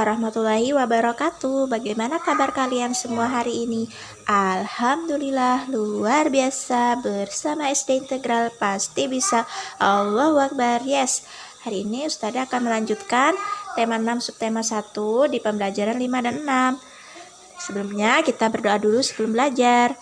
warahmatullahi wabarakatuh. Bagaimana kabar kalian semua hari ini? Alhamdulillah luar biasa. Bersama SD Integral pasti bisa. Allahu Akbar. Yes. Hari ini Ustazah akan melanjutkan tema 6 subtema 1 di pembelajaran 5 dan 6. Sebelumnya kita berdoa dulu sebelum belajar.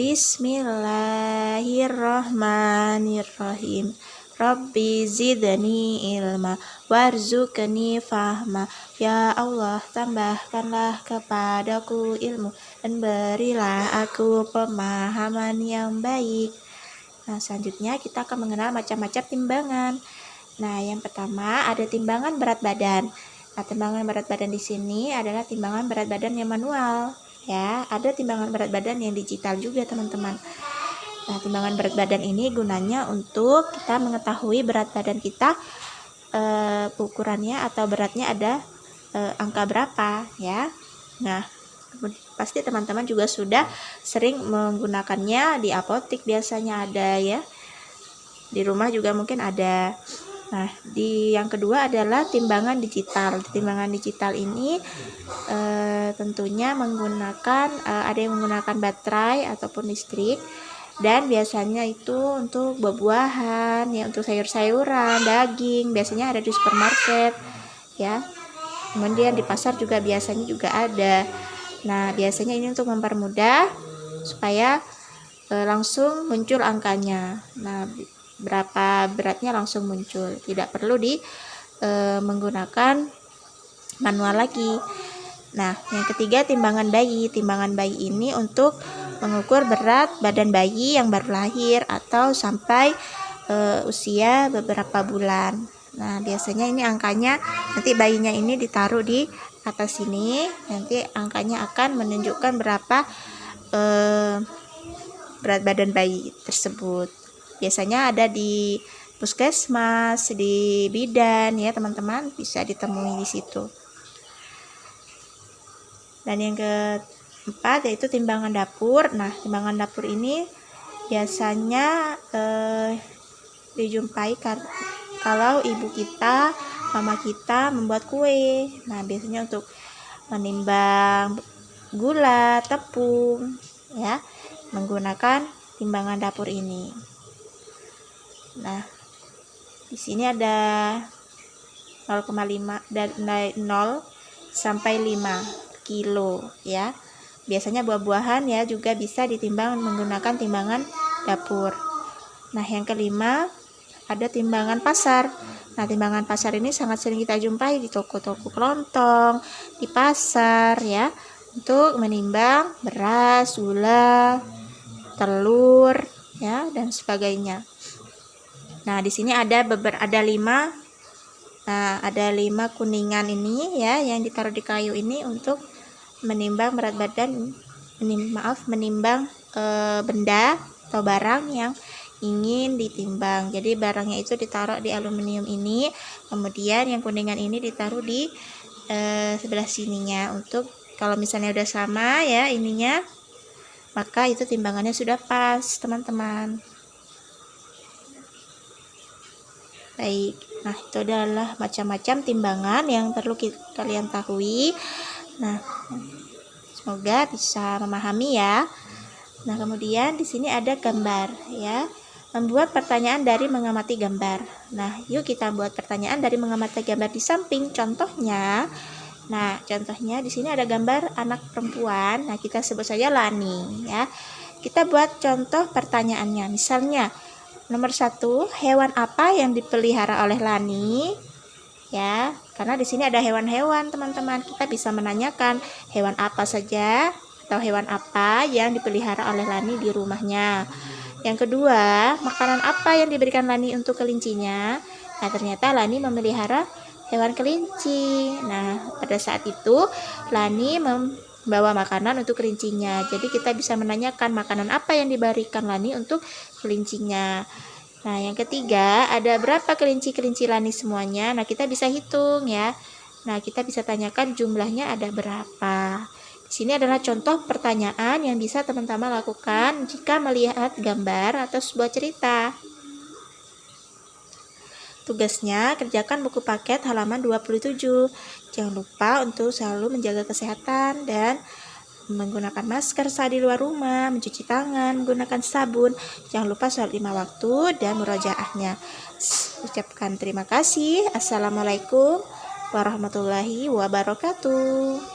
Bismillahirrahmanirrahim. Rabbi zidni ilma warzuqni fahma. Ya Allah, tambahkanlah kepadaku ilmu dan berilah aku pemahaman yang baik. Nah, selanjutnya kita akan mengenal macam-macam timbangan. Nah, yang pertama ada timbangan berat badan. Nah, timbangan berat badan di sini adalah timbangan berat badan yang manual. Ya, ada timbangan berat badan yang digital juga, teman-teman. Nah, timbangan berat badan ini gunanya untuk kita mengetahui berat badan kita, ukurannya atau beratnya ada angka berapa, ya. Nah, pasti teman-teman juga sudah sering menggunakannya di apotik, biasanya ada ya. Di rumah juga mungkin ada. Nah, yang kedua adalah timbangan digital. Timbangan digital ini tentunya menggunakan ada yang menggunakan baterai ataupun listrik. Dan biasanya itu untuk buah-buahan, ya, untuk sayur-sayuran, daging, biasanya ada di supermarket, ya. Kemudian di pasar juga biasanya juga ada. Nah, biasanya ini untuk mempermudah supaya langsung muncul angkanya. Nah, berapa beratnya langsung muncul, tidak perlu menggunakan manual lagi. Nah, yang ketiga timbangan bayi. Timbangan bayi ini untuk mengukur berat badan bayi yang baru lahir atau sampai usia beberapa bulan. Nah, biasanya ini angkanya nanti bayinya ini ditaruh di atas sini, nanti angkanya akan menunjukkan berapa berat badan bayi tersebut. Biasanya ada di puskesmas, di bidan, ya teman-teman, bisa ditemui di situ. Dan yang keempat yaitu timbangan dapur. Nah, timbangan dapur ini biasanya dijumpai kalau ibu kita, mama kita membuat kue. Nah, biasanya untuk menimbang gula, tepung, ya, menggunakan timbangan dapur ini. Nah, di sini ada 0,5 dari 0 sampai 5 kilo, ya. Biasanya buah-buahan ya juga bisa ditimbang menggunakan timbangan dapur. Nah, yang kelima ada timbangan pasar. Nah, timbangan pasar ini sangat sering kita jumpai di toko-toko kelontong, di pasar, ya, untuk menimbang beras, gula, telur, ya, dan sebagainya. Nah, di sini ada 5. Nah, ada 5 kuningan ini, ya, yang ditaruh di kayu ini untuk menimbang berat badan, menimbang benda atau barang yang ingin ditimbang. Jadi barangnya itu ditaruh di aluminium ini, kemudian yang kuningan ini ditaruh di sebelah sininya, untuk kalau misalnya udah sama ya ininya, maka itu timbangannya sudah pas, teman-teman. Baik, nah itu adalah macam-macam timbangan yang perlu kalian tahu. Nah, semoga bisa memahami ya. Nah, kemudian di sini ada gambar, ya. Membuat pertanyaan dari mengamati gambar. Nah, yuk kita buat pertanyaan dari mengamati gambar di samping. Contohnya, nah, contohnya di sini ada gambar anak perempuan. Nah, kita sebut saja Lani, ya. Kita buat contoh pertanyaannya. Misalnya, nomor 1, hewan apa yang dipelihara oleh Lani? Ya, karena di sini ada hewan-hewan, teman-teman. Kita bisa menanyakan hewan apa saja atau hewan apa yang dipelihara oleh Lani di rumahnya. Yang kedua, makanan apa yang diberikan Lani untuk kelincinya? Nah, ternyata Lani memelihara hewan kelinci. Nah, pada saat itu Lani membawa makanan untuk kelincinya. Jadi kita bisa menanyakan makanan apa yang diberikan Lani untuk kelincinya. Nah, yang ketiga, ada berapa kelinci-kelinci Lani semuanya? Nah, kita bisa hitung ya. Nah, kita bisa tanyakan jumlahnya ada berapa. Di sini adalah contoh pertanyaan yang bisa teman-teman lakukan jika melihat gambar atau sebuah cerita. Tugasnya, kerjakan buku paket halaman 27. Jangan lupa untuk selalu menjaga kesehatan dan menggunakan masker saat di luar rumah, mencuci tangan, menggunakan sabun. Jangan lupa sholat 5 waktu dan murojaahnya. Ucapkan terima kasih. Assalamualaikum warahmatullahi wabarakatuh.